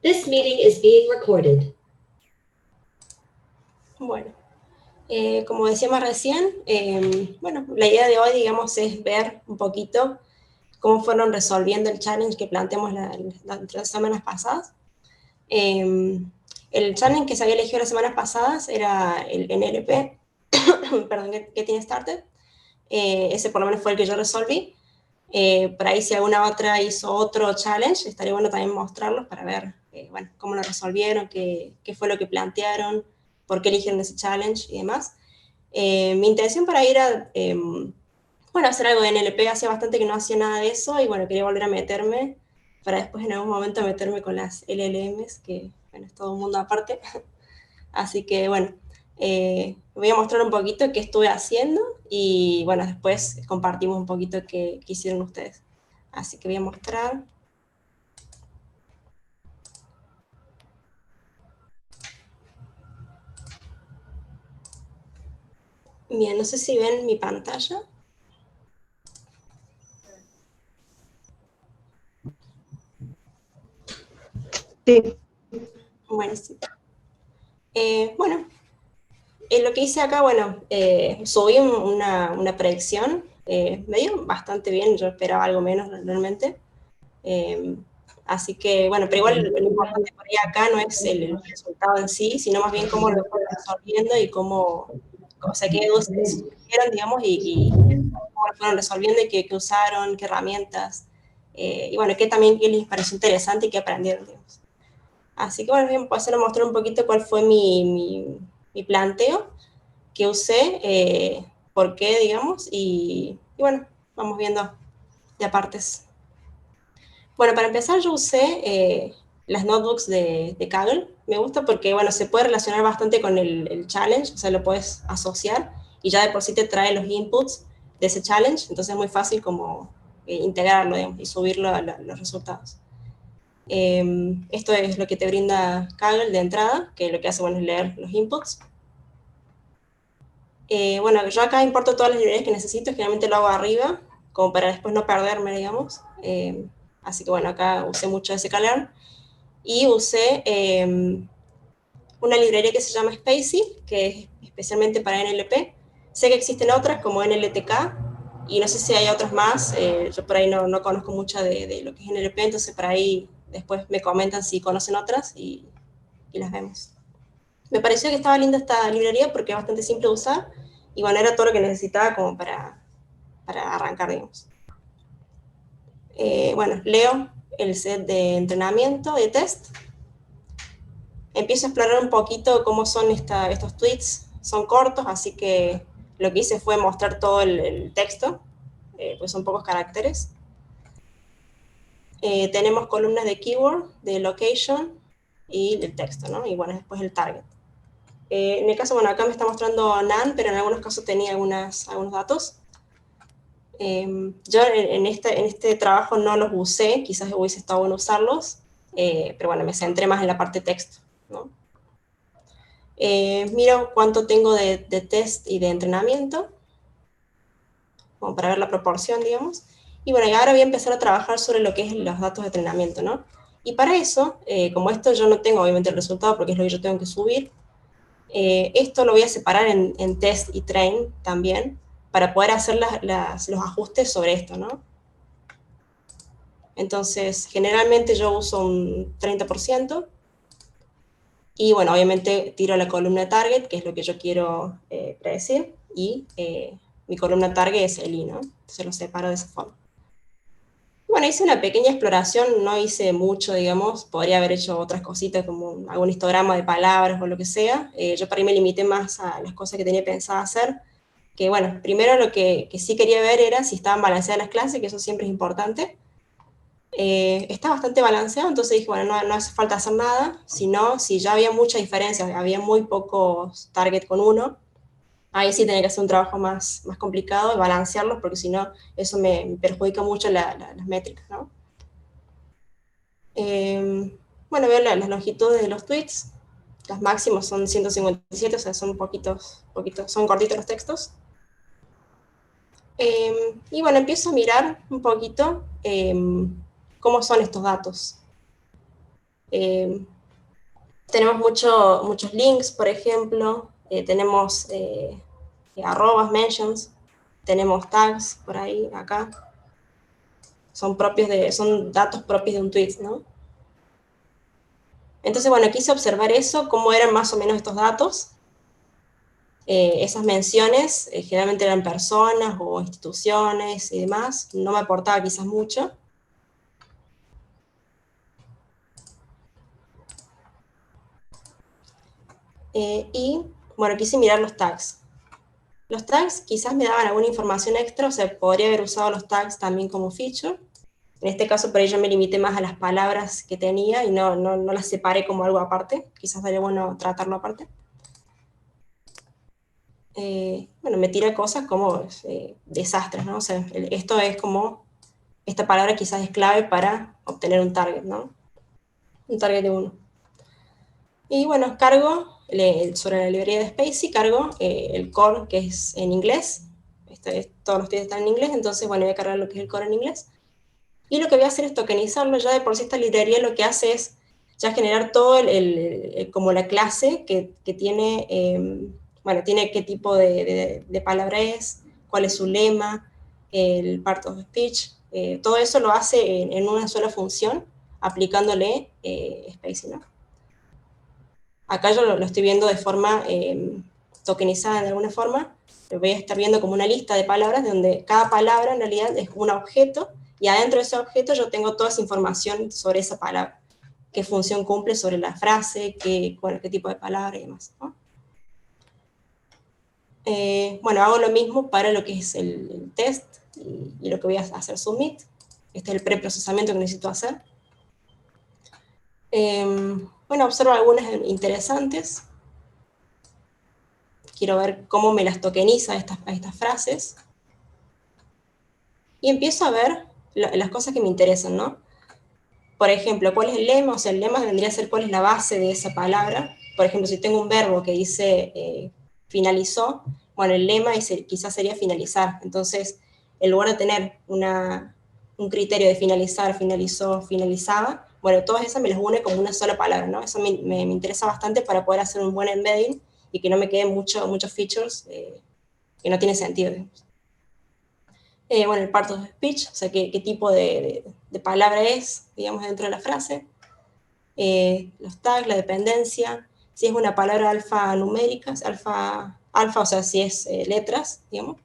This meeting is being recorded. Bueno, como decíamos recién, bueno, la idea de hoy, digamos, es ver un poquito cómo fueron resolviendo el challenge que planteamos las semanas pasadas. El challenge que se había elegido las semanas pasadas era el NLP, perdón, Getting Started. Ese por lo menos fue el que yo resolví. Por ahí si alguna otra hizo otro challenge, estaría bueno también mostrarlos para ver bueno, cómo lo resolvieron, qué fue lo que plantearon, por qué eligieron ese challenge y demás. Mi intención para ir a bueno, hacer algo de NLP, hacía bastante que no hacía nada de eso y bueno, quería volver a meterme para después en algún momento meterme con las LLMs, que bueno, es todo un mundo aparte. Así que bueno, voy a mostrar un poquito qué estuve haciendo y bueno, después compartimos un poquito qué hicieron ustedes. Así que voy a mostrar. Bien, no sé si ven mi pantalla. Sí. Buenísimo. Bueno, lo que hice acá, bueno, subí una predicción, me dio bastante bien, yo esperaba algo menos realmente. Así que, bueno, pero igual lo importante por ahí acá no es el resultado en sí, sino más bien cómo lo fueron resolviendo y cómo, o sea, qué dudas surgieron, digamos, y cómo lo fueron resolviendo y qué usaron, qué herramientas, y bueno, qué también qué les pareció interesante y qué aprendieron, digamos. Así que bueno, voy a pasar a mostrar un poquito cuál fue mi planteo que usé, por qué, digamos, y bueno, vamos viendo de apartes. Bueno, para empezar yo usé las notebooks de Kaggle. Me gusta porque, bueno, se puede relacionar bastante con el challenge, o sea, lo puedes asociar y ya de por sí te trae los inputs de ese challenge, entonces es muy fácil como integrarlo, digamos, y subirlo a los resultados. Esto es lo que te brinda Kaggle de entrada, que lo que hace, bueno, es leer los inputs. Bueno, yo acá importo todas las librerías que necesito, generalmente lo hago arriba, como para después no perderme, digamos. Así que bueno, acá usé mucho sklearn y usé una librería que se llama Spacy, que es especialmente para NLP. Sé que existen otras como NLTK y no sé si hay otras más, yo por ahí no conozco mucho de lo que es NLP, entonces por ahí después me comentan si conocen otras y las vemos. Me pareció que estaba linda esta librería porque es bastante simple de usar y bueno, era todo lo que necesitaba como para arrancar, digamos. Bueno, leo el set de entrenamiento, de test. Empiezo a explorar un poquito cómo son estos tweets. Son cortos, así que lo que hice fue mostrar todo el texto, pues son pocos caracteres. Tenemos columnas de keyword, de location y del texto, ¿no? Y bueno, después el target. En el caso, bueno, acá me está mostrando none, pero en algunos casos tenía algunos datos. Yo en este trabajo no los usé, quizás hubiese estado bueno usarlos, pero bueno, me centré más en la parte texto, ¿no? Miro cuánto tengo de test y de entrenamiento, como para ver la proporción, digamos. Y bueno, y ahora voy a empezar a trabajar sobre lo que es los datos de entrenamiento, ¿no? Y para eso, como esto yo no tengo obviamente el resultado porque es lo que yo tengo que subir, esto lo voy a separar en test y train también, para poder hacer los ajustes sobre esto, ¿no? Entonces, generalmente yo uso un 30%, y bueno, obviamente tiro la columna target, que es lo que yo quiero predecir, y mi columna target es el i, ¿no? Entonces lo separo de esa forma. Bueno, hice una pequeña exploración, no hice mucho, digamos, podría haber hecho otras cositas como algún histograma de palabras o lo que sea. Yo para mí me limité más a las cosas que tenía pensado hacer, que bueno, primero lo que sí quería ver era si estaban balanceadas las clases, que eso siempre es importante. Está bastante balanceado, entonces dije, bueno, no hace falta hacer nada, sino si ya había mucha diferencia, había muy pocos target con uno, ahí sí tenía que hacer un trabajo más complicado y balancearlos, porque si no, eso me perjudica mucho las métricas, ¿no? Bueno, veo las longitudes de los tweets, las máximas son 157, o sea, son poquitos, son cortitos los textos. Y bueno, empiezo a mirar un poquito cómo son estos datos. Tenemos muchos links, por ejemplo, tenemos arrobas, mentions, tenemos tags por ahí, acá. Son datos propios de un tweet, ¿no? Entonces, bueno, quise observar eso, cómo eran más o menos estos datos. Esas menciones generalmente eran personas o instituciones y demás, no me aportaba quizás mucho. Y bueno, quise mirar los tags. Los tags quizás me daban alguna información extra, o sea, podría haber usado los tags también como feature. En este caso, por ello me limité más a las palabras que tenía y no las separé como algo aparte. Quizás sería bueno tratarlo aparte. Bueno, me tira cosas como desastres, ¿no? O sea, esto es como, esta palabra quizás es clave para obtener un target, ¿no? Un target de 1. Y bueno, cargo sobre la librería de Spacy, cargo el core, que es en inglés. Todos los tweets están en inglés, entonces bueno, voy a cargar lo que es el core en inglés. Y lo que voy a hacer es tokenizarlo. Ya de por sí esta librería lo que hace es ya generar todo como la clase que tiene, bueno, tiene qué tipo de palabra es, cuál es su lema, el part of speech, todo eso lo hace en una sola función, aplicándole Spacy, ¿no? Acá yo lo estoy viendo de forma tokenizada de alguna forma, lo voy a estar viendo como una lista de palabras donde cada palabra en realidad es un objeto y adentro de ese objeto yo tengo toda esa información sobre esa palabra, qué función cumple sobre la frase, qué tipo de palabra y demás, ¿no? Bueno, hago lo mismo para lo que es el test y lo que voy a hacer submit. Este es el preprocesamiento que necesito hacer. Bueno, observo algunas interesantes. Quiero ver cómo me las tokeniza estas frases. Y empiezo a ver las cosas que me interesan, ¿no? Por ejemplo, ¿cuál es el lema? O sea, el lema vendría a ser cuál es la base de esa palabra. Por ejemplo, si tengo un verbo que dice finalizó, bueno, el lema quizás sería finalizar. Entonces, en lugar de tener un criterio de finalizar, finalizó, finalizaba, bueno, todas esas me las une como una sola palabra, ¿no? Eso me interesa bastante para poder hacer un buen embedding y que no me queden muchos features que no tienen sentido, digamos. Bueno, el part of speech, o sea, qué tipo de palabra es, digamos, dentro de la frase. Los tags, la dependencia, si es una palabra alfanumérica, alfa, o sea, si es letras, digamos.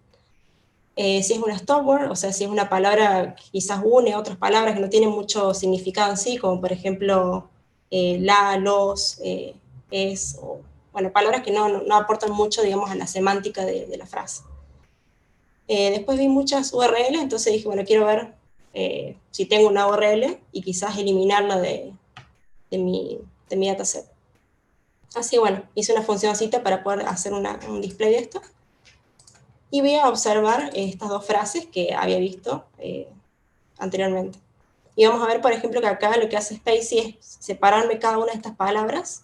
Si es una stop word, o sea, si es una palabra que quizás une a otras palabras que no tienen mucho significado en sí, como por ejemplo la, los, es, o, bueno, palabras que no aportan mucho, digamos, a la semántica de la frase. Después vi muchas URLs, entonces dije, bueno, quiero ver si tengo una URL y quizás eliminarla de mi dataset. Así, bueno, hice una funcioncita para poder hacer un display de esto. Y voy a observar estas dos frases que había visto anteriormente. Y vamos a ver, por ejemplo, que acá lo que hace Spacy es separarme cada una de estas palabras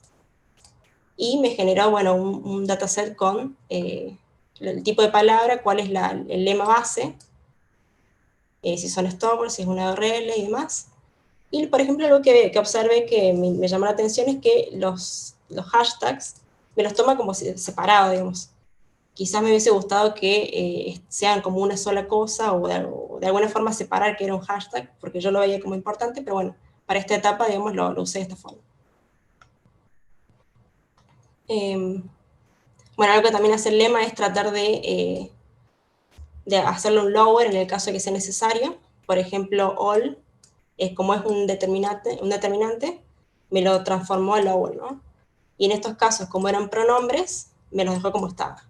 y me generó, bueno, un dataset con el tipo de palabra, cuál es el lema base, si son stop, si es una URL y demás. Y, por ejemplo, algo que observé que me llamó la atención es que los hashtags me los toma como separados, digamos. Quizás me hubiese gustado que sean como una sola cosa o de alguna forma separar que era un hashtag, porque yo lo veía como importante, pero bueno, para esta etapa, digamos, lo usé de esta forma. Bueno, algo que también hace el lema es tratar de hacerlo un lower en el caso de que sea necesario. Por ejemplo, all, como es un determinante, me lo transformó a lower, ¿no? Y en estos casos, como eran pronombres, me los dejó como estaba.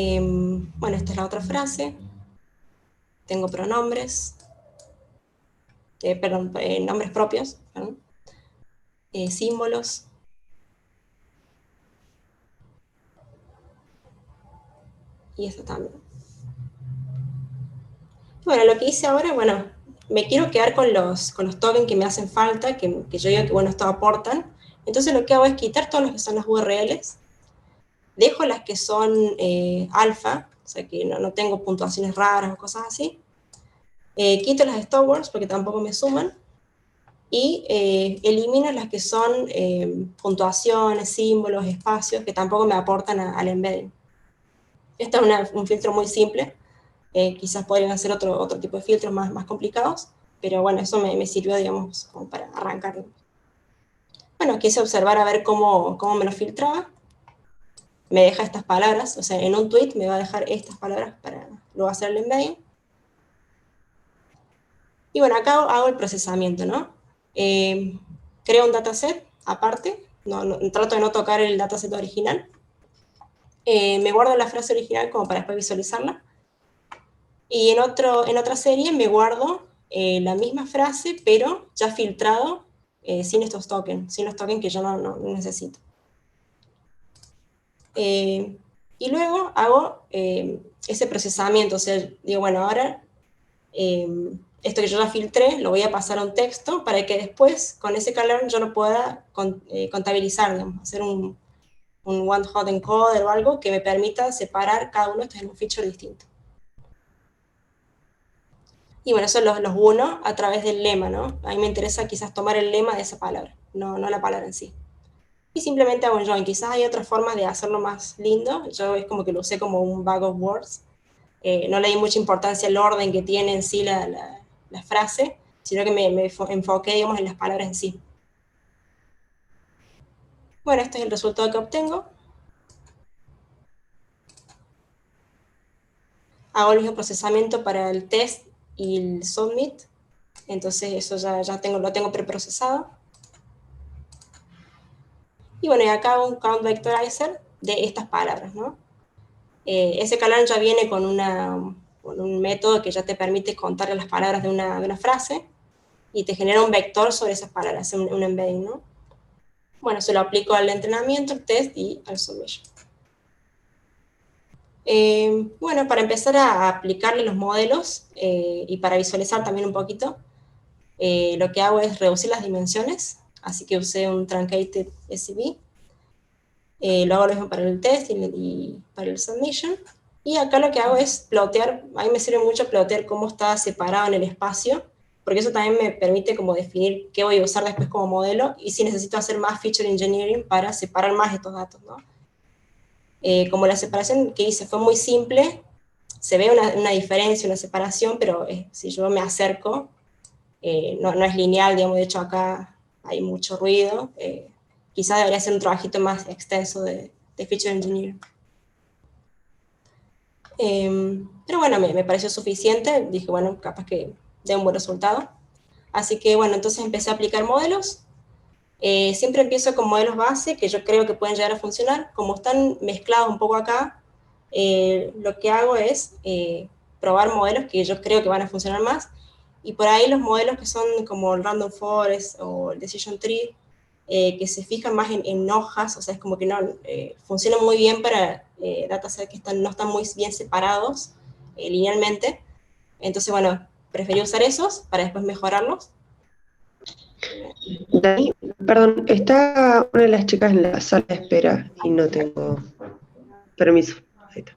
Bueno, esta es la otra frase. Tengo pronombres, perdón, nombres propios, perdón, símbolos. Y esto también. Bueno, lo que hice ahora, bueno, me quiero quedar con los tokens que me hacen falta, que yo digo que, bueno, esto aportan. Entonces lo que hago es quitar todos los que son las URLs, dejo las que son alfa, o sea que no tengo puntuaciones raras o cosas así, Quito las stop words porque tampoco me suman, y elimino las que son puntuaciones, símbolos, espacios, que tampoco me aportan al embedding. Este es un filtro muy simple, quizás podrían hacer otro tipo de filtros más complicados, pero bueno, eso me sirvió, digamos, como para arrancar. Bueno, quise observar a ver cómo me lo filtraba. Me deja estas palabras, o sea, en un tweet me va a dejar estas palabras para luego hacer el embedding. Y bueno, acá hago el procesamiento, ¿no? Creo un dataset aparte, trato de no tocar el dataset original. Me guardo la frase original como para después visualizarla. Y en otra serie me guardo la misma frase, pero ya filtrado, sin estos tokens, sin los tokens que yo no necesito. Y luego hago ese procesamiento, o sea, digo, bueno, ahora esto que yo ya filtré lo voy a pasar a un texto para que después con ese calor yo lo pueda contabilizar, digamos, hacer un one-hot encoder o algo que me permita separar cada uno de estos en un feature distinto. Y bueno, eso los uno a través del lema, ¿no? A mí me interesa quizás tomar el lema de esa palabra, no la palabra en sí. Y simplemente hago un join. Quizás hay otras formas de hacerlo más lindo. Yo es como que lo usé como un bag of words. No le di mucha importancia al orden que tiene en sí la frase, sino que me enfoqué, digamos, en las palabras en sí. Bueno, este es el resultado que obtengo. Hago el mismo procesamiento para el test y el submit. Entonces eso ya lo tengo preprocesado. Y bueno, y acá hago un count vectorizer de estas palabras, ¿no? Ese calán ya viene con un método que ya te permite contar las palabras de una frase y te genera un vector sobre esas palabras, un embedding, ¿no? Bueno, se lo aplico al entrenamiento, al test y al submission. Bueno, para empezar a aplicarle los modelos y para visualizar también un poquito, lo que hago es reducir las dimensiones, así que usé un truncated SCB. Lo hago lo mismo para el test y para el submission. Y acá lo que hago es plotear, a mí me sirve mucho plotear cómo está separado en el espacio, porque eso también me permite como definir qué voy a usar después como modelo y si necesito hacer más feature engineering para separar más estos datos, ¿no? Como la separación que hice fue muy simple, se ve una diferencia, una separación, pero si yo me acerco, no es lineal, digamos, de hecho acá hay mucho ruido, quizás debería ser un trabajito más extenso de feature engineering. Pero bueno, me pareció suficiente, dije, bueno, capaz que dé un buen resultado. Así que bueno, entonces empecé a aplicar modelos. Siempre empiezo con modelos base, que yo creo que pueden llegar a funcionar. Como están mezclados un poco acá, lo que hago es probar modelos que yo creo que van a funcionar más. Y por ahí los modelos que son como el Random Forest o el Decision Tree, que se fijan más en hojas, o sea, es como que no funcionan muy bien para datasets que no están muy bien separados linealmente. Entonces, bueno, preferí usar esos para después mejorarlos. Dani, perdón, está una de las chicas en la sala de espera y no tengo permiso. Ahí está.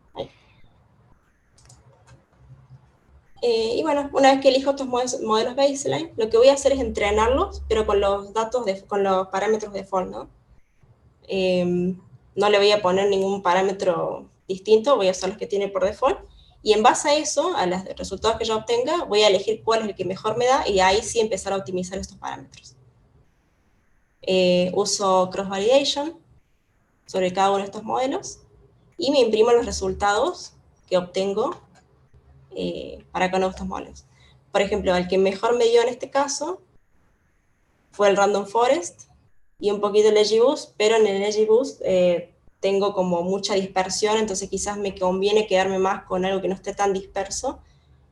Y bueno, una vez que elijo estos modelos baseline, lo que voy a hacer es entrenarlos, pero con los datos, con los parámetros default, ¿no? No le voy a poner ningún parámetro distinto, voy a usar los que tiene por default, y en base a eso, a los resultados que yo obtenga, voy a elegir cuál es el que mejor me da, y ahí sí empezar a optimizar estos parámetros. Uso cross-validation sobre cada uno de estos modelos, y me imprimo los resultados que obtengo para cada uno de estos modelos. Por ejemplo, el que mejor me dio en este caso fue el Random Forest y un poquito el EdgeBoost, pero en el EdgeBoost tengo como mucha dispersión, entonces quizás me conviene quedarme más con algo que no esté tan disperso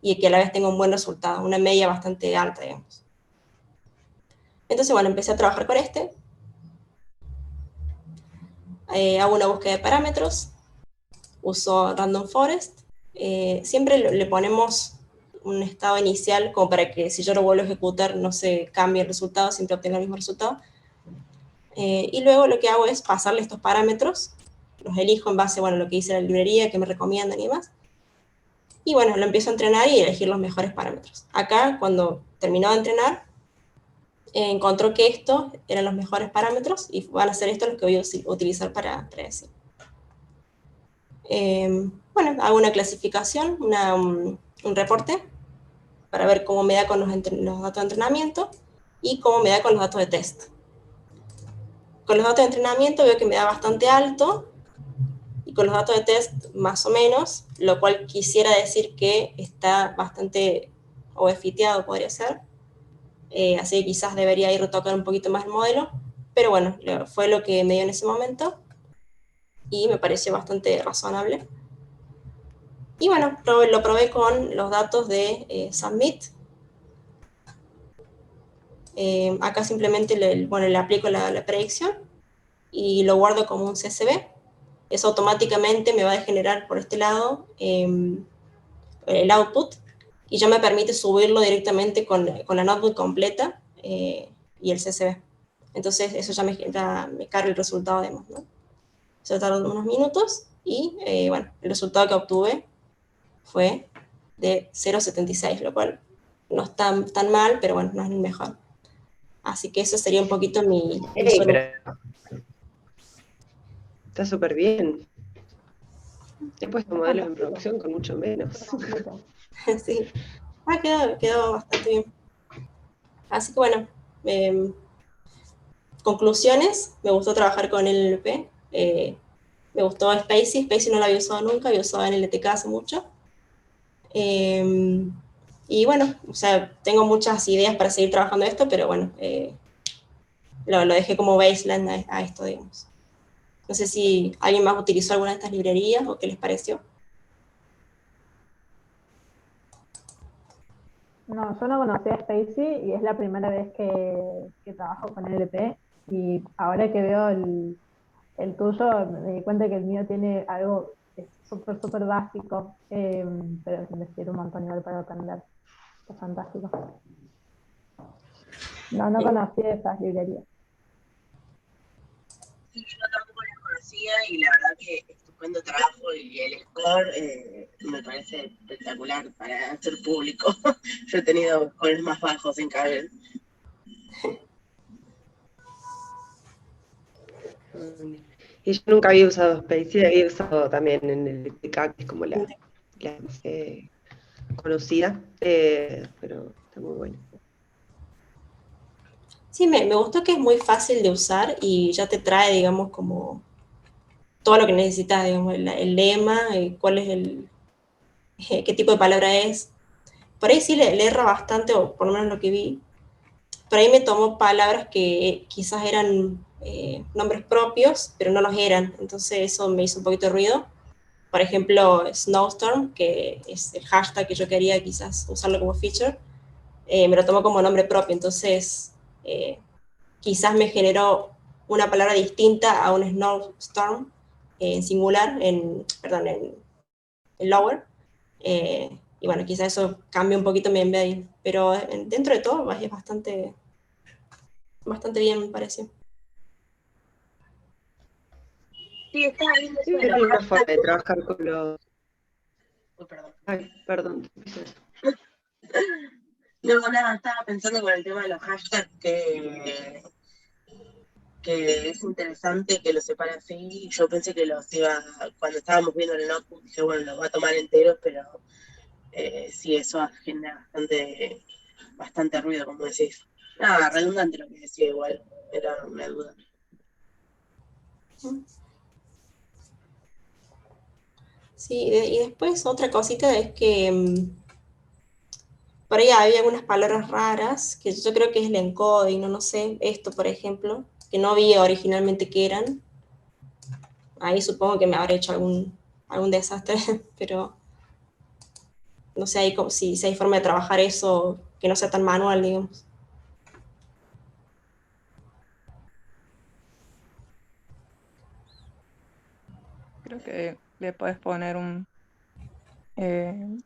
y que a la vez tenga un buen resultado, una media bastante alta, digamos. Entonces, bueno, empecé a trabajar con este. Hago una búsqueda de parámetros, uso Random Forest. Siempre le ponemos un estado inicial como para que si yo lo vuelvo a ejecutar no se cambie el resultado, siempre obtenga el mismo resultado. Y luego lo que hago es pasarle estos parámetros, los elijo en base, bueno, a lo que dice la librería, que me recomiendan y demás. Y bueno, lo empiezo a entrenar y elegir los mejores parámetros. Acá, cuando terminó de entrenar, encontró que estos eran los mejores parámetros y van a ser estos los que voy a utilizar para predecir. Bueno, hago una clasificación, un reporte para ver cómo me da con los datos de entrenamiento y cómo me da con los datos de test. Con los datos de entrenamiento veo que me da bastante alto y con los datos de test más o menos, lo cual quisiera decir que está bastante overfiteado, podría ser. Así que quizás debería ir a retocar un poquito más el modelo, pero bueno, fue lo que me dio en ese momento y me pareció bastante razonable. Y bueno, lo probé con los datos de Submit. Acá simplemente le aplico la predicción y lo guardo como un CSV. Eso automáticamente me va a generar por este lado el output y ya me permite subirlo directamente con la notebook completa y el CSV. Entonces eso ya me carga el resultado además, ¿no? Eso tardó unos minutos y bueno, el resultado que obtuve fue de 0,76, lo cual no está tan mal, pero bueno, no es el mejor. Así que eso sería un poquito mi Ey, solución. pero está súper bien. He puesto modelos en producción con mucho menos. Sí. Quedó bastante bien. Así que bueno, conclusiones, me gustó trabajar con NLP, me gustó Spacey no lo había usado nunca, había usado NLTK hace mucho. Y bueno, o sea, tengo muchas ideas para seguir trabajando esto, pero bueno, lo dejé como baseline a esto, digamos. No sé si alguien más utilizó alguna de estas librerías o qué les pareció. No, yo no conocía a Stacy y es la primera vez que trabajo con LP. Y ahora que veo el tuyo, me di cuenta que el mío tiene algo que es súper, súper básico, pero que me sirve un montón igual para aprender. Es fantástico. No conocía esas librerías. Sí, yo tampoco las conocía y la verdad que estupendo trabajo y el score me parece espectacular para ser público. Yo he tenido scores más bajos en Kaggle. Y yo nunca había usado Spacey, había usado también en el TK, que es como la más conocida, pero está muy bueno. Sí, me gustó que es muy fácil de usar y ya te trae, digamos, como todo lo que necesitas, digamos, el lema, cuál es qué tipo de palabra es. Por ahí sí le erra bastante, o por lo menos lo que vi. Por ahí me tomó palabras que quizás eran nombres propios, pero no los eran. Entonces eso me hizo un poquito de ruido. Por ejemplo, Snowstorm, que es el hashtag que yo quería quizás usarlo como feature, me lo tomó como nombre propio. Entonces quizás me generó una palabra distinta a un Snowstorm en singular, perdón, en lower. Y bueno, quizás eso cambia un poquito mi embedding, pero dentro de todo es bastante bien, me parece. Sí, estaba viendo eso Sí, de era los una forma hashtags. de trabajar con los... Uy, perdón. Ay, perdón. No, nada, estaba pensando con el tema de los hashtags que es interesante que lo separe así. Yo pensé que los iba, cuando estábamos viendo el notebook, dije, bueno, los va a tomar enteros, pero sí, eso genera bastante ruido, como decís. Nada, redundante lo que decía igual, era una duda. Sí, y después otra cosita es que por ahí había algunas palabras raras, que yo creo que es el encoding, no sé, esto por ejemplo, que no vi originalmente qué eran. Ahí supongo que me habré hecho algún desastre, pero no sé ahí si hay forma de trabajar eso que no sea tan manual, digamos. Creo que le puedes poner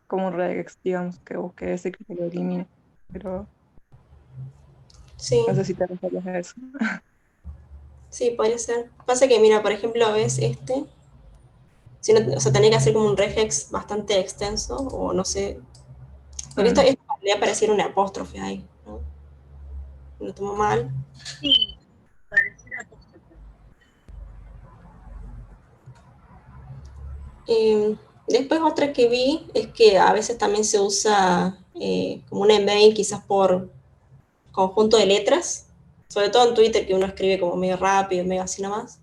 como un regex, digamos, que busque ese que te lo elimine. Pero Sí, no sé si te referías a eso. sí, podría ser. Pasa que, mira, por ejemplo, ves este, Si no, o sea, tenía que hacer como un regex bastante extenso, o no sé. Porque esto podría parecer un apóstrofe ahí, ¿no? Lo tomo mal. Sí, pareciera apóstrofe. Después otra que vi es que a veces también se usa como un embedding quizás por conjunto de letras, sobre todo en Twitter que uno escribe como medio rápido, medio así nomás.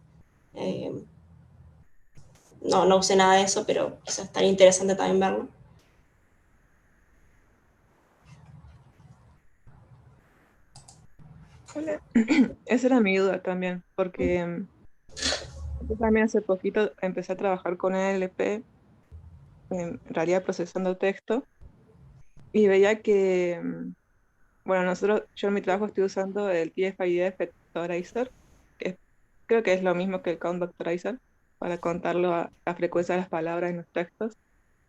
Eh, no usé nada de eso, pero quizás estaría interesante también verlo. Esa era mi duda también, porque yo también hace poquito empecé a trabajar con NLP, en realidad procesando texto, y veía que, bueno, yo en mi trabajo estoy usando el TF-IDF Factorizer, que creo que es lo mismo que el Count Factorizer, para contarlo a la frecuencia de las palabras en los textos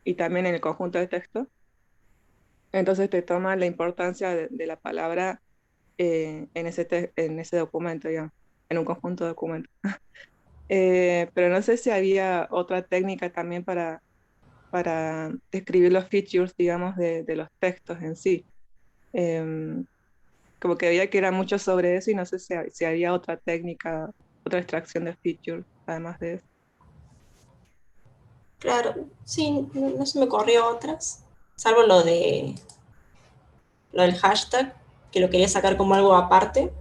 y también en el conjunto de texto. Entonces te toma la importancia de la palabra en ese documento, digamos, en un conjunto de documentos. Pero no sé si había otra técnica también para describir los features, digamos, de los textos en sí. Em, Como que veía que era mucho sobre eso y no sé si había otra técnica, otra extracción de features, además de eso. Claro, sí, no se me ocurrió otras, salvo lo del hashtag, que lo quería sacar como algo aparte.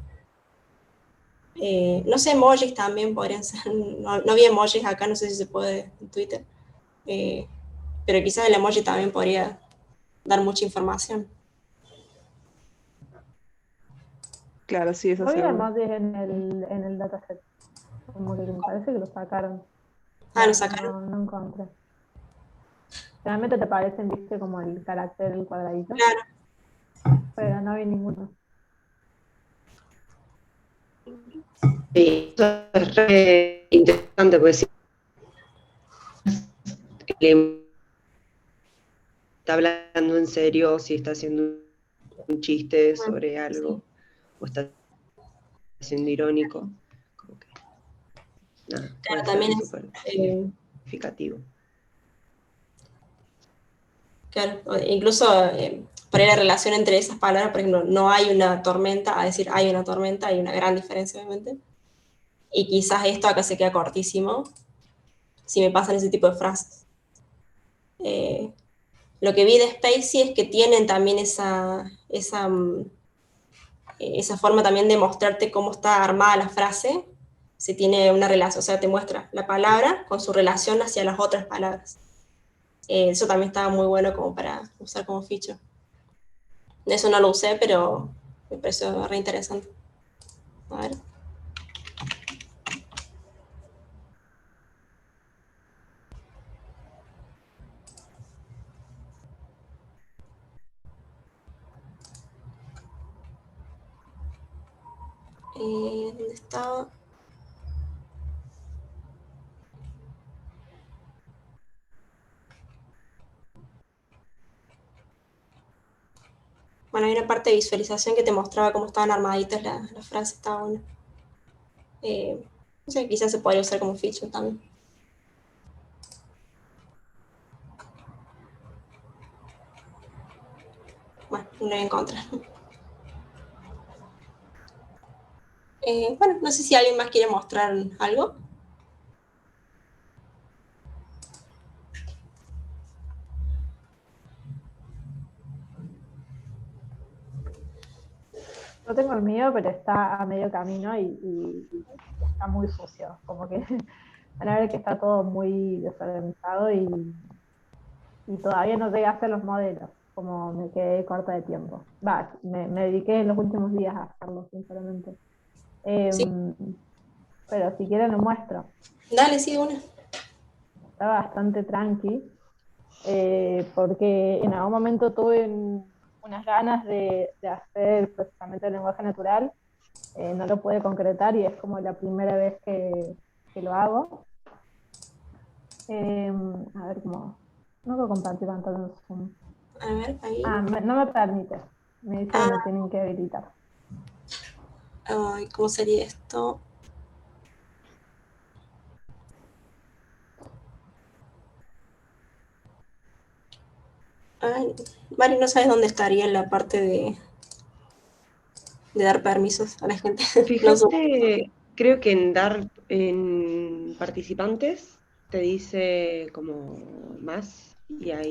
No sé, emojis también podrían ser, no había emojis acá, no sé si se puede en Twitter, eh, pero quizás el emoji también podría dar mucha información. Claro, sí, eso No había seguro. emojis en el dataset, como que me parece que lo sacaron. Lo Va, sacaron. no encontré. Realmente te parecen, viste, como el carácter, el cuadradito, Claro, pero no vi ninguno. Sí, eso es re interesante, porque si le está hablando en serio, si está haciendo un chiste sobre algo, o está siendo irónico, como que nada, claro, puede también ser es, súper significativo. claro, incluso por ahí la relación entre esas palabras, por ejemplo, no hay una tormenta, a decir hay una tormenta, hay una gran diferencia, obviamente. Y quizás esto acá se queda cortísimo si me pasan ese tipo de frases. Eh, lo que vi de Spacey es que tienen también esa forma también de mostrarte cómo está armada la frase, si tiene una relación, o sea, te muestra la palabra con su relación hacia las otras palabras. Eso también estaba muy bueno como para usar como feature. Eso no lo usé, pero me pareció re interesante. A ver. ¿Dónde estaba? Bueno, hay una parte de visualización que te mostraba cómo estaban armaditas las frases, estaba bueno. No sé, quizás se podría usar como feature también. Bueno, no lo voy a encontrar. Bueno, no sé si alguien más quiere mostrar algo. Yo tengo el mío, pero está a medio camino y está muy sucio. Como que van a ver que está todo muy desorganizado y todavía no llegué a hacer los modelos, como me quedé corta de tiempo. Va, me dediqué en los últimos días a hacerlo, sinceramente. Sí, Pero si quieren lo muestro. dale, sí, una. Está bastante tranqui, porque en algún momento tuve unas ganas de hacer procesamiento de lenguaje natural, no lo pude concretar y es como la primera vez que lo hago. A ver cómo. No puedo compartir pantalla en Zoom. A ver, ahí. No me permite. Me dice que Ah, me tienen que habilitar. ay, ¿cómo sería esto? Ay, Mari, ¿no sabes dónde estaría la parte de dar permisos a la gente? No sé. Fíjate, creo que en participantes te dice como más y ahí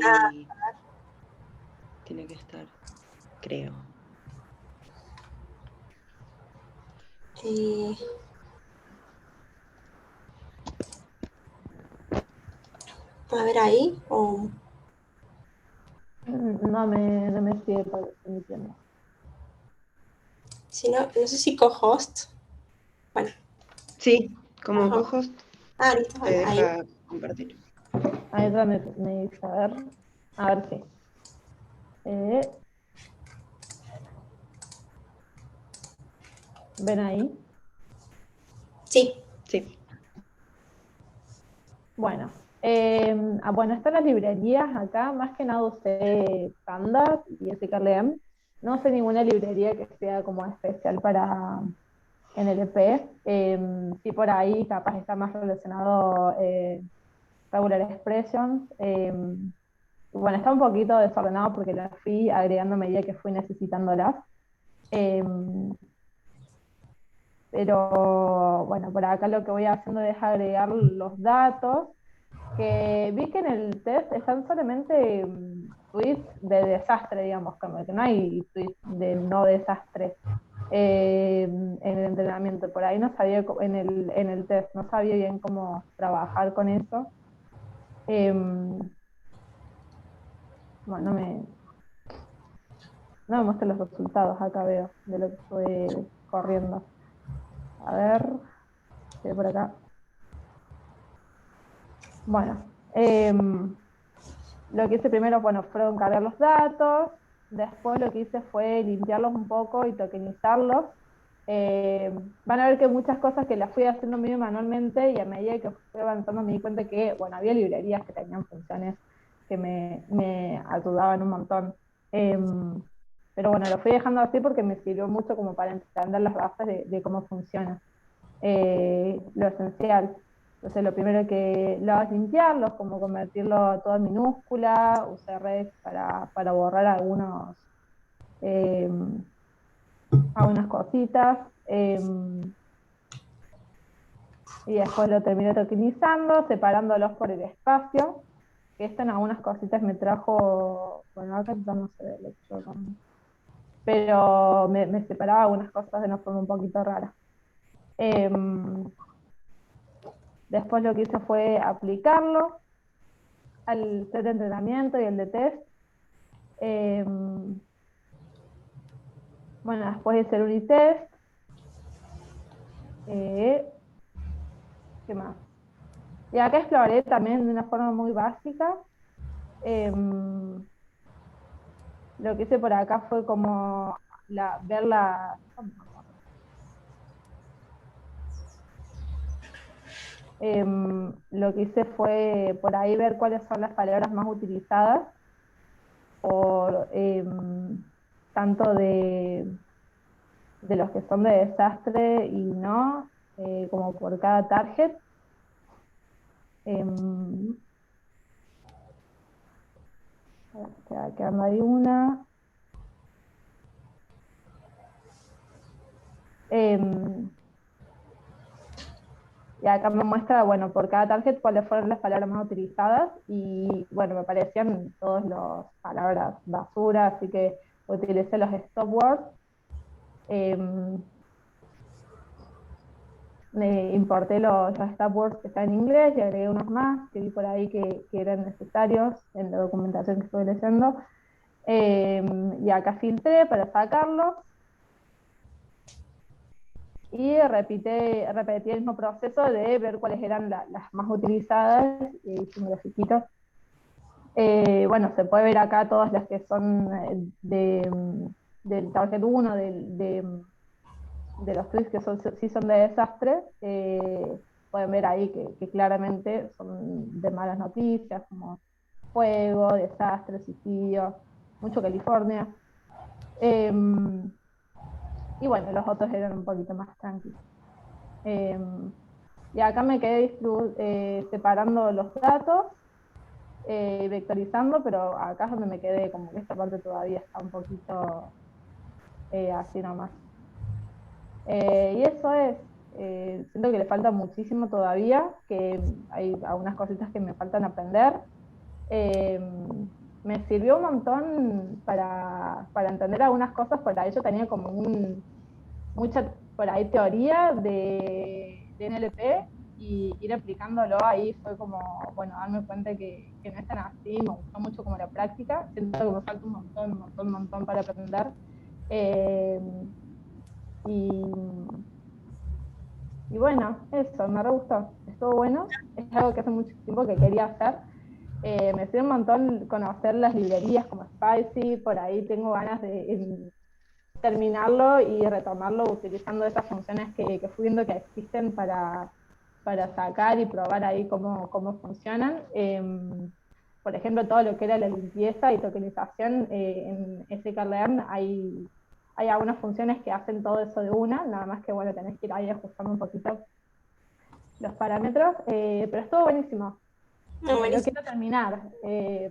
tiene que estar, creo. Eh, a ver ahí, o No me sigue permitiendo. si no, no sé si co-host. Bueno, Sí, como ajá. co-host Listo, te bueno, ahí. deja compartir. Ahí otra me dice, a ver si. Eh, ¿Ven ahí? Sí, Sí. Bueno, bueno, están las librerías acá, más que nada usé Panda y sklearn. No sé ninguna librería que sea como especial para NLP. Sí, por ahí capaz está más relacionado Regular Expressions. Bueno, está un poquito desordenado porque las fui agregando a medida que fui necesitándolas. Em, pero bueno, por acá lo que voy haciendo es agregar los datos, que vi que en el test están solamente tweets de desastre, digamos, como que no hay tweets de no desastre en el entrenamiento. Por ahí no sabía, en el test, no sabía bien cómo trabajar con eso. Em, bueno, no me muestra los resultados acá, veo, de lo que estoy corriendo. A ver, estoy por acá. Bueno, lo que hice primero, bueno, fueron cargar los datos, después lo que hice fue limpiarlos un poco y tokenizarlos. Van a ver que muchas cosas que las fui haciendo medio manualmente y a medida que fui avanzando me di cuenta que, bueno, había librerías que tenían funciones que me ayudaban un montón. Pero bueno, lo fui dejando así porque me sirvió mucho como para entender las bases de cómo funciona lo esencial. Entonces, lo primero que lo hago es limpiarlos, como convertirlo todo en minúscula, usé Rex para borrar eh, algunas cositas, y después lo terminé tokenizando, separándolos por el espacio, que esto en algunas cositas me trajo, bueno, acá no se ve el hecho, pero me separaba algunas cosas de una forma un poquito rara. Después lo que hice fue aplicarlo al set de entrenamiento y el de test. Eh, bueno, después hice el unitest. ¿Qué más? Y acá exploré también de una forma muy básica. Eh, lo que hice por acá fue como ver la... lo que hice fue por ahí ver cuáles son las palabras más utilizadas por tanto de los que son de desastre y no, como por cada target. A ver, queda quedando ahí una. Em, y acá me muestra, bueno, por cada target cuáles fueron las palabras más utilizadas y, bueno, me aparecían todas las palabras basura, así que utilicé los stop words. Em, Importé los stop words que están en inglés y agregué unos más que vi por ahí que eran necesarios en la documentación que estuve leyendo. Y acá filtré para sacarlos y repetí el mismo proceso de ver cuáles eran las más utilizadas y hice un grafiquito. Bueno, se puede ver acá todas las que son del Target 1, de los tweets que sí son de desastre. Pueden ver ahí que claramente son de malas noticias, como fuego, desastre, suicidio, mucho California. Y bueno, los otros eran un poquito más tranquilos. Y acá me quedé separando los datos vectorizando, pero acá es donde me quedé, como que esta parte todavía está un poquito así nomás. Y eso es, siento que le falta muchísimo todavía, que hay algunas cositas que me faltan aprender. Eh, Me sirvió un montón para entender algunas cosas, por ahí yo tenía como mucha por ahí teoría de NLP y ir aplicándolo ahí fue como, bueno, darme cuenta que no es tan así, me gustó mucho como la práctica, siento que me falta un montón para aprender. Eh, y, y bueno, eso, me re gustó, estuvo bueno, es algo que hace mucho tiempo que quería hacer. Me sirve un montón conocer las librerías como Spicy, por ahí tengo ganas de terminarlo y retomarlo utilizando esas funciones que fui viendo que existen para sacar y probar ahí cómo funcionan. Por ejemplo, todo lo que era la limpieza y tokenización, en sklearn hay algunas funciones que hacen todo eso de una, nada más que bueno, tenés que ir ahí ajustando un poquito los parámetros, pero estuvo buenísimo. No, Lo buenísimo. quiero terminar.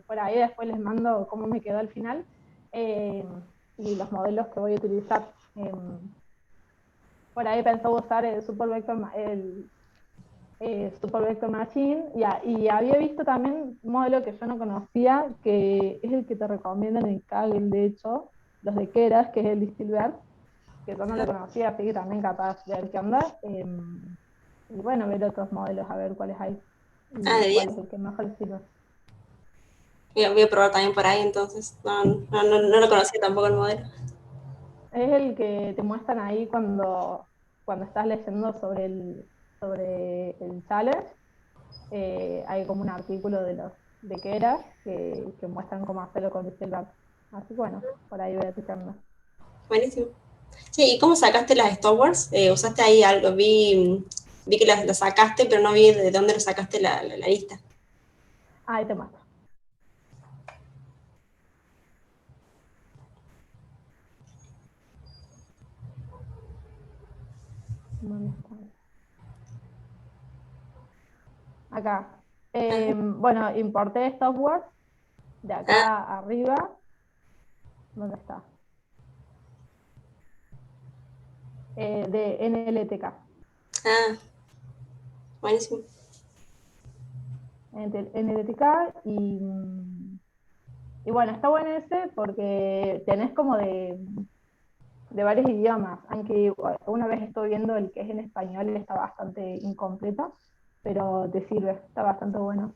Por ahí después les mando cómo me quedó al final y los modelos que voy a utilizar. Por ahí pensé usar el Super Vector Machine y había visto también un modelo que yo no conocía, que es el que te recomiendan en Kaggle, de hecho, los de Keras, que es el Distilbert, que yo no lo conocía, así que también capaz de ver qué onda. Y bueno, ver otros modelos, a ver cuáles hay Ah, y de cuál 10. es el que mejor les sirve. Voy a probar también por ahí, entonces. No lo conocía tampoco el modelo. Es el que te muestran ahí cuando estás leyendo sobre el challenge. Hay como un artículo de qué era que muestran cómo hacerlo con Distelab. Así que bueno, por ahí voy a picarme. Buenísimo. Sí, ¿y cómo sacaste las stopwords? ¿Usaste ahí algo? Vi que las sacaste, pero no vi de dónde lo sacaste la lista. Ahí te muestro. ¿Dónde está? Acá. Bueno, importé Stopwords de Ah, acá arriba. ¿Dónde está? De NLTK. buenísimo. NLTK y bueno, está bueno ese porque tenés como de varios idiomas, aunque una vez estoy viendo el que es en español, está bastante incompleto, pero te sirve, está bastante bueno.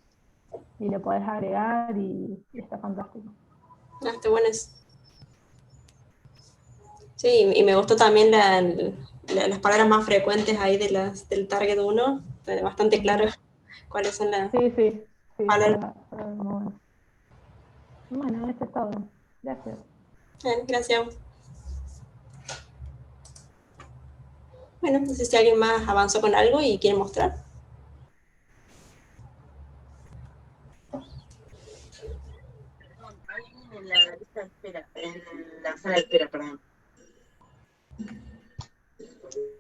Y le podés agregar y está fantástico. Está bueno eso. Sí, y me gustó también las palabras más frecuentes ahí del Target 1. Bastante claro cuáles son las Sí, sí, sí, palabras. está muy bueno. Bueno, eso es todo. Gracias. Gracias. Bueno, no sé si alguien más avanzó con algo y quiere mostrar. Perdón, alguien en la lista de espera, en la sala de espera, perdón.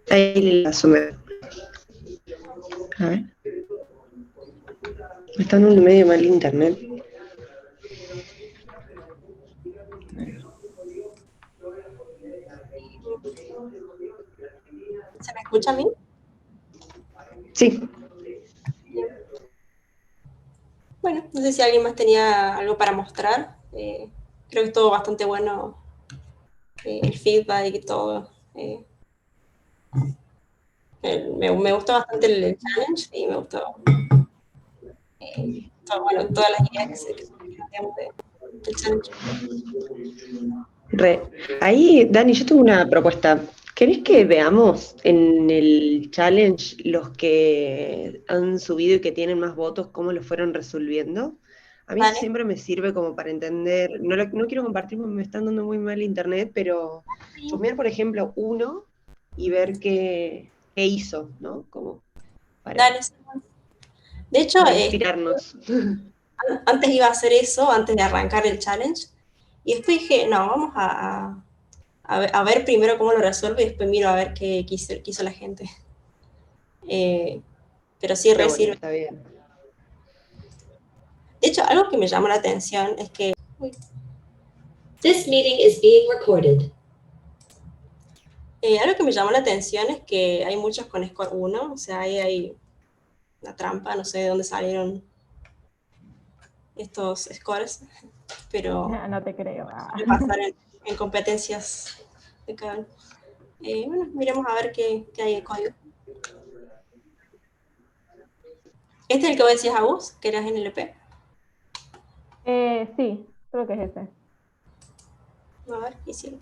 Ahí la sumé. A ver. Me está dando medio mal internet. ¿Se me escucha a mí? Sí. Bueno, no sé si alguien más tenía algo para mostrar. Creo que estuvo bastante bueno el feedback y todo. Me gustó bastante el challenge y me gustó bueno, todas las ideas que planteamos del challenge. Ahí, Dani, yo tengo una propuesta. ¿Querés que veamos en el challenge los que han subido y que tienen más votos, cómo lo fueron resolviendo? A mí eso Vale. siempre me sirve como para entender, no quiero compartir porque me están dando muy mal internet, pero chusmear, por ejemplo, uno y ver qué hizo, ¿no? Como Dale. De hecho, para inspirarnos. antes iba a hacer eso, antes de arrancar el challenge, y después dije, no, vamos a ver primero cómo lo resuelve y después miro a ver qué hizo la gente. Pero sí, Pero re bueno, sirve. está bien. De hecho, algo que me llamó la atención es que This meeting is being recorded. algo que me llamó la atención es que hay muchos con score 1, o sea, ahí hay una trampa, no sé de dónde salieron estos scores, pero No te creo. suele pasar en competencias de cada uno. Bueno, miremos a ver qué hay de código. ¿Este es el que vos decías a vos, que eras NLP? Sí, creo que es ese. A ver, y sí.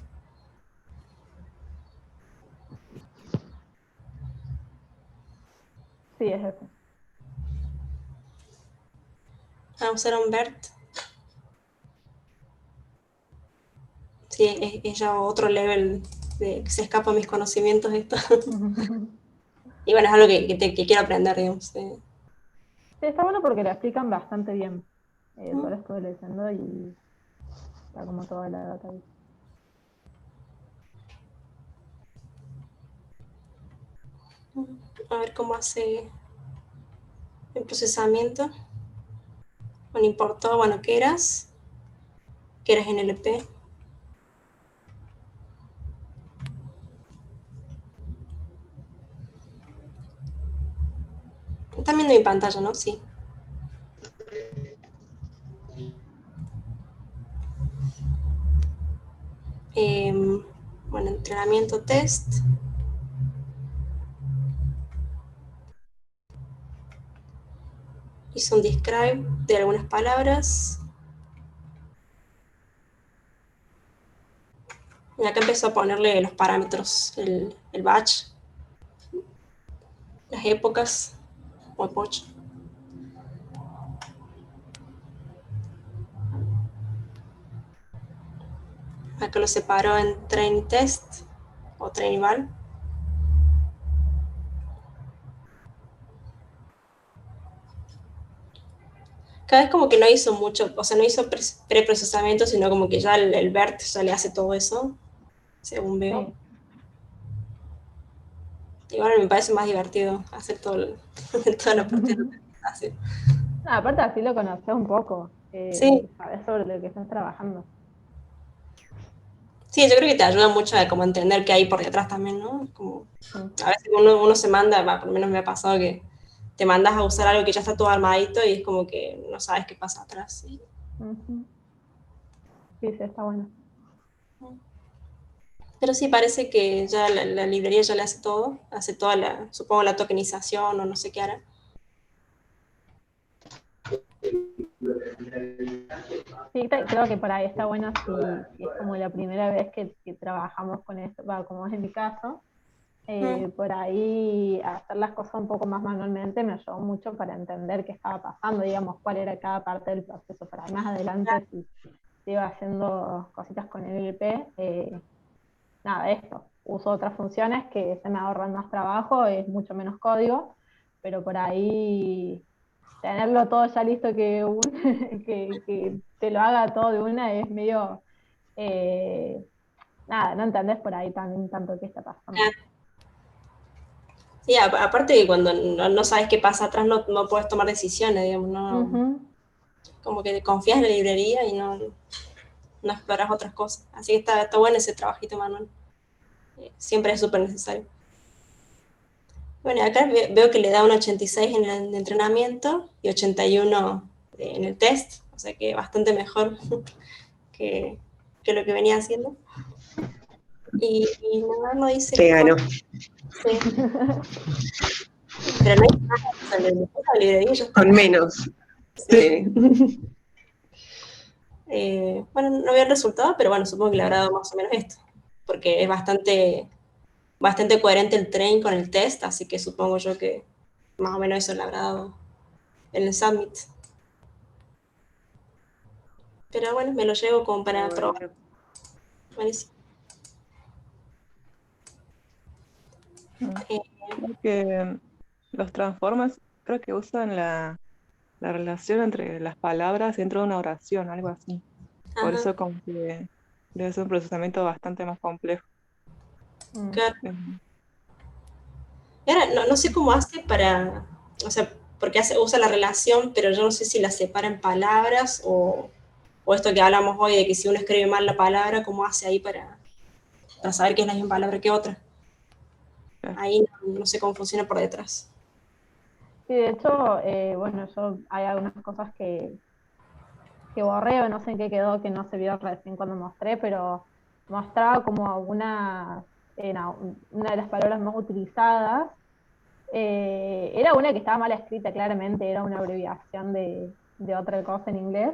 Sí, es ese. Usaron BERT. Sí, es ya otro level de que se escapa a mis conocimientos esto. Y bueno, es algo que quiero aprender, digamos. Sí, está bueno porque lo explican bastante bien. Yo lo estuve leyendo y está como toda la data ahí. A ver cómo hace el procesamiento. Bueno, importó, bueno, ¿qué eras? ¿Qué eras NLP? Están viendo mi pantalla, ¿no? Sí. Bueno, entrenamiento test. Hizo un describe de algunas palabras. Y acá empezó a ponerle los parámetros, el batch, las épocas, o poch. Acá lo separó en train y test, o train y val. Cada vez como que no hizo mucho, o sea, no hizo preprocesamiento, sino como que ya el BERT ya le hace todo eso, según veo. Sí. Igual me parece más divertido hacer toda la parte de hace. Aparte así lo conoces un poco. Sí. Sabes sobre lo que estás trabajando. Sí, yo creo que te ayuda mucho a como entender qué hay por detrás también, ¿no? Como, a veces uno se manda, por lo menos me ha pasado que te mandas a usar algo que ya está todo armadito y es como que no sabes qué pasa atrás. Sí, sí, está bueno. Pero sí, parece que ya la librería ya le hace todo, hace toda supongo la tokenización o no sé qué hará. Sí, creo que por ahí está bueno si es como la primera vez que trabajamos con esto, como es en mi caso. Por ahí hacer las cosas un poco más manualmente me ayudó mucho para entender qué estaba pasando, digamos, cuál era cada parte del proceso. Para más adelante, si iba haciendo cositas con el LP, nada, esto. Uso otras funciones que se me ahorran más trabajo, es mucho menos código, pero por ahí tenerlo todo ya listo que te lo haga todo de una es medio, nada, no entendés por ahí tanto qué está pasando. Sí, aparte que cuando no sabes qué pasa atrás no puedes tomar decisiones, digamos, no, como que confías en la librería y no exploras otras cosas. Así que está bueno ese trabajito manual. Siempre es súper necesario. Bueno, acá veo que le da un 86 en el entrenamiento y 81 en el test, o sea que bastante mejor que lo que venía haciendo. Y nada, no dice... Te ganó. Sí. Pero no hay nada, o sea, la librería ya está. Con menos. Sí. Bueno, no veo el resultado, pero bueno, supongo que le habrá dado más o menos esto, porque es bastante coherente el train con el test, así que supongo yo que más o menos eso le habrá dado en el Summit. Pero bueno, me lo llevo como para probar. Buenísimo. Creo que los transformers creo que usan la relación entre las palabras dentro de una oración, algo así. Por Ajá, eso como que debe ser un procesamiento bastante más complejo. claro. Em, Y ahora no sé cómo hace para, o sea, porque usa la relación, pero yo no sé si la separa en palabras o esto que hablamos hoy de que si uno escribe mal la palabra, ¿cómo hace ahí para saber que es la misma palabra que otra? Claro. Ahí no sé cómo funciona por detrás. Sí, de hecho, bueno, hay algunas cosas que borré o no sé en qué quedó, que no se vio recién cuando mostré, pero mostraba como una de las palabras más utilizadas. Era una que estaba mal escrita, claramente, era una abreviación de otra cosa en inglés,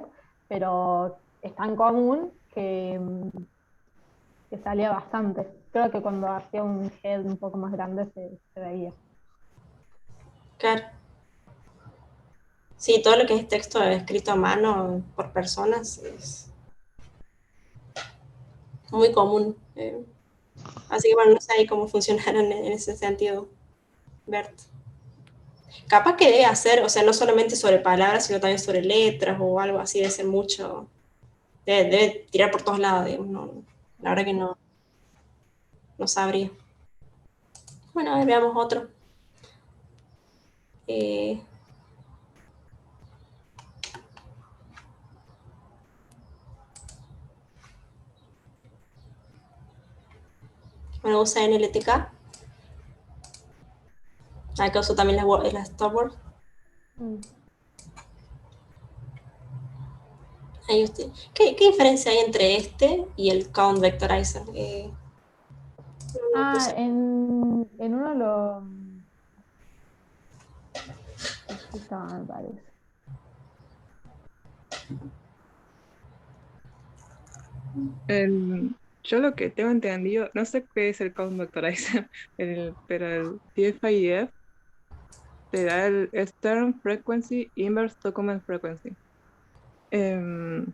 pero es tan común que salía bastante. Creo que cuando hacía un head un poco más grande se veía. Claro. Sí, todo lo que es texto escrito a mano por personas es muy común. Así que bueno, no sé ahí cómo funcionaron en ese sentido, Bert. Capaz que debe hacer, o sea, no solamente sobre palabras, sino también sobre letras o algo así, debe ser mucho. Debe tirar por todos lados, digamos, la verdad que no sabría. Bueno, a ver, veamos otro. Eh, bueno, usa NLTK. Acá uso también las stopwords. Mm. Ahí usted. ¿Qué diferencia hay entre este y el count vectorizer? No lo puse. En uno lo... Aquí estaba, me parece. Yo lo que tengo entendido, no sé qué es el count vectorizer, pero el TF-IDF te da el Stern Frequency Inverse Document Frequency. Te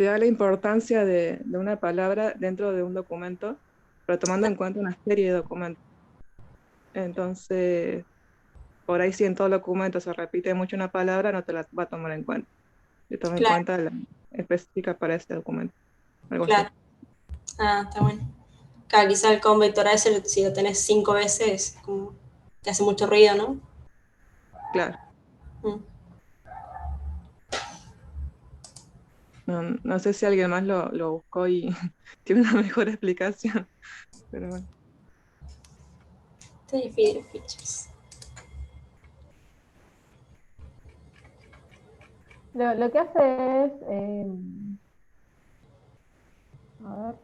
da la importancia de una palabra dentro de un documento, pero tomando en cuenta una serie de documentos. Entonces, por ahí si en todo documento se repite mucho una palabra, no te la va a tomar en cuenta. Te toma en Claro, cuenta la específica para ese documento. Algo así. claro. Ah, está bueno. Claro, quizá el count vectorizer, si lo tenés 5 veces, como te hace mucho ruido, ¿no? Claro. Mm. No sé si alguien más lo buscó y tiene una mejor explicación. Pero bueno. Te define features. Lo que hace es... a ver.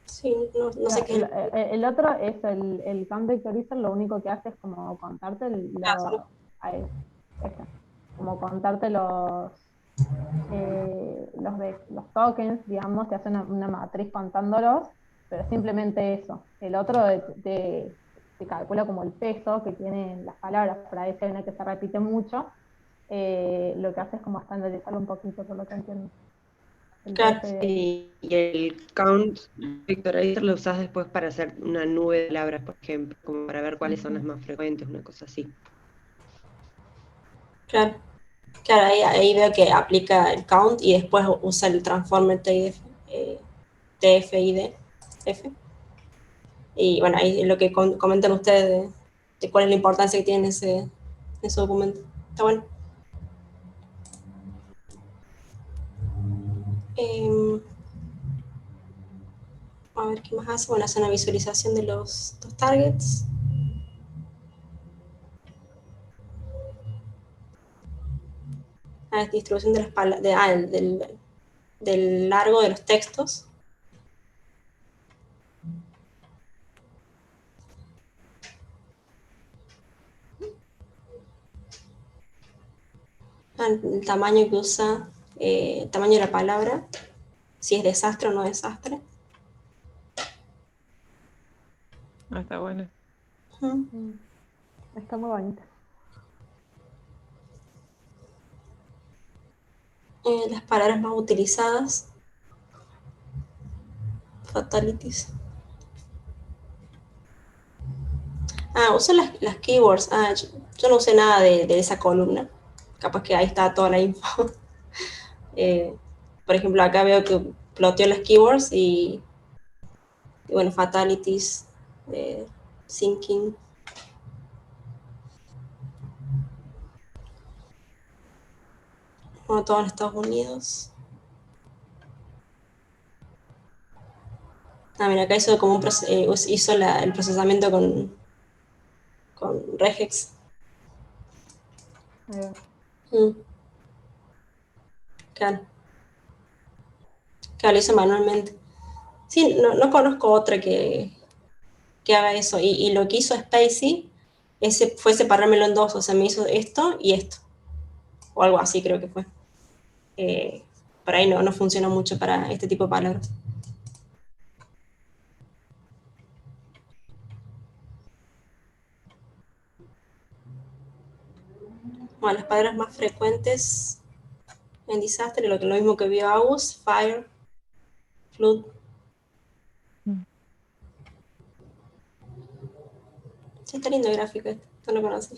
Sí, no sé qué es. El otro es el count vectorizer, lo único que hace es como contarte ahí está. Como contarte los tokens, digamos, te hace una matriz contándolos, pero simplemente eso. El otro te calcula como el peso que tienen las palabras, por ahí si hay una que se repite mucho, lo que hace es como estandarizarlo un poquito, por lo que entiendo. El Claro. TF. Y el count vectorizer lo usás después para hacer una nube de palabras, por ejemplo, como para ver cuáles son las más frecuentes, una cosa así. Claro, claro, ahí veo que aplica el count y después usa el transformer TF-IDF. Y bueno, ahí es lo que comentan ustedes de cuál es la importancia que tiene ese documento. Está bueno. A ver qué más hace. Bueno, hace una visualización de los targets. Distribución de las palabras, del largo de los textos. El tamaño que usa, el tamaño de la palabra, si es desastre o no desastre. Está bueno. Está muy bonito. Las palabras más utilizadas. Fatalities. Uso las keywords. Yo no usé nada de esa columna. Capaz que ahí está toda la info. Por ejemplo, acá veo que ploteó las keywords y bueno, fatalities, syncing. Bueno, todo en Estados Unidos. Ah, mira, acá hizo como hizo el procesamiento con regex. Mm, claro. Claro, lo hizo manualmente. Sí, no conozco otra que haga eso. Y lo que hizo Spacey fue separármelo en dos, o sea, me hizo esto y esto. O algo así creo que fue. Por ahí no funciona mucho para este tipo de palabras. Bueno, las palabras más frecuentes en desastre, lo mismo que vio Agus, fire, flood. Mm. Sí, está lindo el gráfico este, no lo conocí.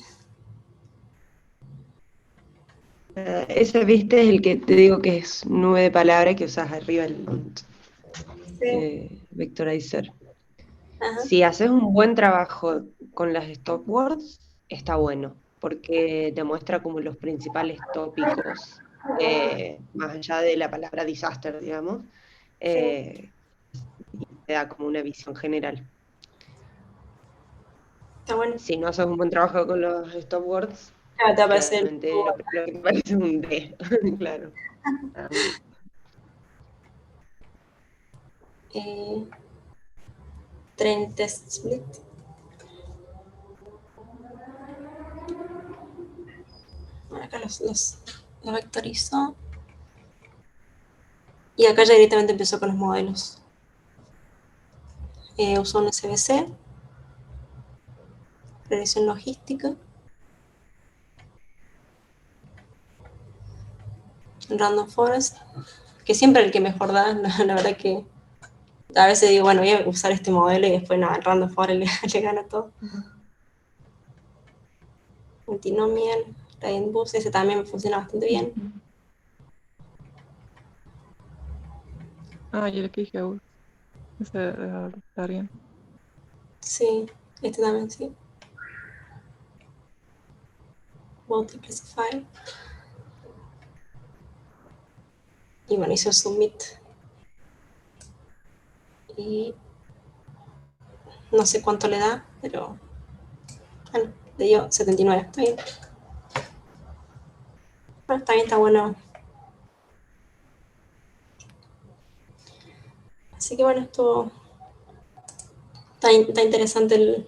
Ese, viste, es el que te digo que es nube de palabras que usas arriba el vectorizer. Ajá. Si haces un buen trabajo con las stop words, está bueno, porque te muestra como los principales tópicos, más allá de la palabra disaster, digamos, te da como una visión general. Está bueno. Si no haces un buen trabajo con los stop words, Claro, te va a aparecer claramente lo primero que te parece es un D, claro. train test split. Bueno, acá los vectorizó. Y acá ya directamente empezó con los modelos. Usó un SVC, predicción logística, random forest, que siempre el que mejor da, la verdad que a veces digo, bueno, voy a usar este modelo y después no, el random forest le gana todo. Multinomial, gradient boost, ese también me funciona bastante bien. Ah, y el que dije, ese debe estar bien. Sí, este también sí. Multi-classify. Y bueno, hizo submit. Y no sé cuánto le da, pero bueno, le dio 79, está bien. Bueno, está bien, está bueno. Así que bueno, está interesante el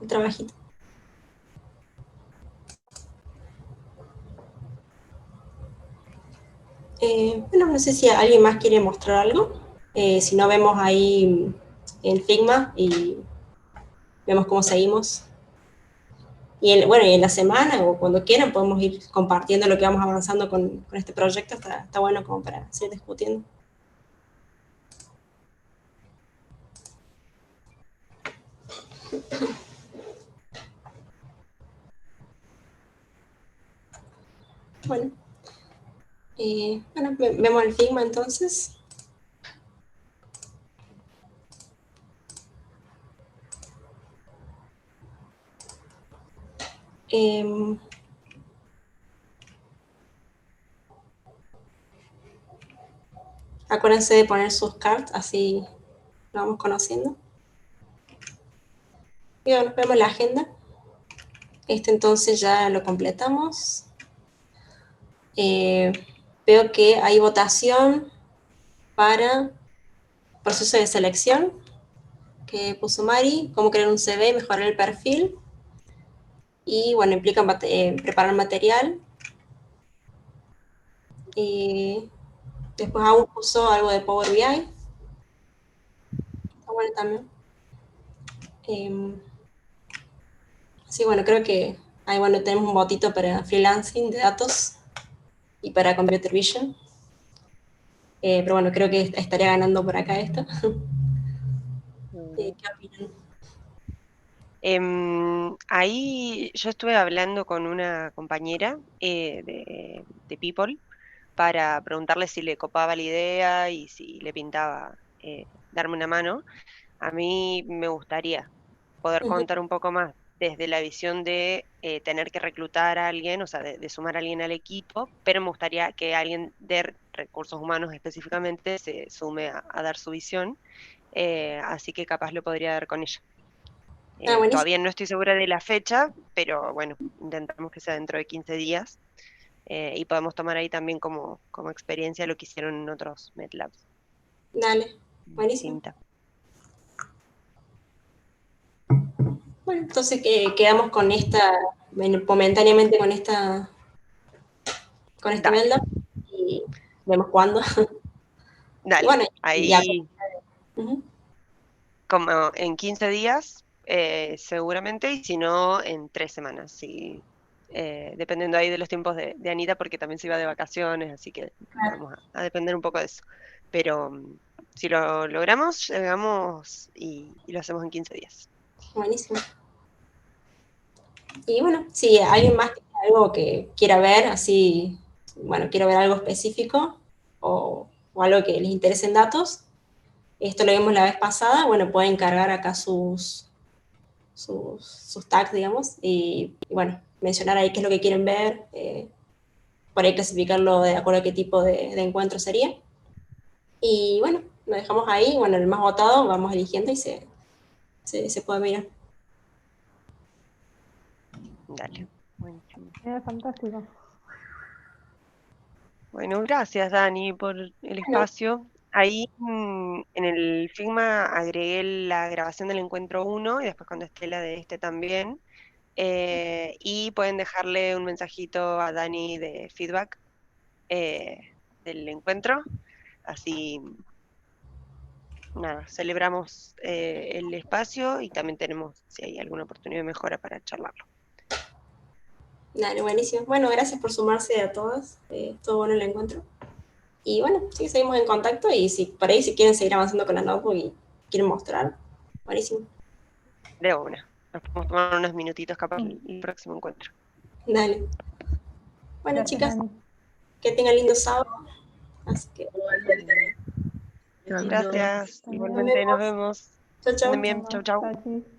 trabajito. Bueno, no sé si alguien más quiere mostrar algo. Si no, vemos ahí en Figma y vemos cómo seguimos. Y bueno, y en la semana o cuando quieran podemos ir compartiendo lo que vamos avanzando con este proyecto. Está bueno como para seguir discutiendo. Bueno, vemos el Figma entonces. Acuérdense de poner sus cards, así lo vamos conociendo. Y bueno, vemos la agenda. Entonces ya lo completamos. Veo que hay votación para proceso de selección que puso Mari, cómo crear un CV, mejorar el perfil. Y bueno, implica preparar material. Y después aún puso algo de Power BI. Está bueno también. Sí, bueno, creo que ahí bueno, tenemos un botito para freelancing de datos y para Computer Vision. Pero bueno, creo que estaría ganando por acá esto. ¿Qué opinan? Ahí yo estuve hablando con una compañera de People para preguntarle si le copaba la idea y si le pintaba darme una mano. A mí me gustaría poder Ujú. contar un poco más desde la visión de tener que reclutar a alguien, o sea, de sumar a alguien al equipo, pero me gustaría que alguien de recursos humanos específicamente se sume a dar su visión, así que capaz lo podría dar con ella. Buenísimo. Todavía no estoy segura de la fecha, pero bueno, intentamos que sea dentro de 15 días y podemos tomar ahí también como experiencia lo que hicieron en otros MedLabs. Dale, buenísimo. Cinta. Bueno, entonces quedamos con esta, bueno, momentáneamente con esta Dale. melda y vemos cuándo. Y Dale, bueno, ya. ahí Ujú. como en 15 días, seguramente, y si no, en 3 semanas, sí. Dependiendo ahí de los tiempos de Anita, porque también se iba de vacaciones, así que vamos a depender un poco de eso. Pero si lo logramos, llegamos y lo hacemos en 15 días. Buenísimo. Y bueno, si alguien más tiene algo que quiera ver, así, bueno, quiero ver algo específico o algo que les interese en datos, esto lo vimos la vez pasada, bueno, pueden cargar acá sus tags, digamos, y bueno, mencionar ahí qué es lo que quieren ver, por ahí clasificarlo de acuerdo a qué tipo de encuentro sería. Y bueno, lo dejamos ahí, bueno, el más votado vamos eligiendo y se puede mirar. Dale. Buenísimo. Fantástico. Bueno, gracias Dani por el espacio. Ahí en el Figma agregué la grabación del encuentro 1 y después cuando esté la de este también. Y pueden dejarle un mensajito a Dani de feedback del encuentro. Así, nada, celebramos el espacio y también tenemos, si hay alguna oportunidad de mejora, para charlarlo. Dale, buenísimo. Bueno, gracias por sumarse a todos. Estuvo bueno el encuentro. Y bueno, sí, seguimos en contacto y si por ahí si quieren seguir avanzando con la notebook y quieren mostrar, buenísimo. De una. Nos podemos tomar unos minutitos capaz el próximo encuentro. Dale. Bueno, Gracias, chicas, Dani. que tengan lindo sábado. Así que Igualmente. Gracias. También. Igualmente, nos vemos. chau, chau. Anden bien. Chau, chau. Chau, chis.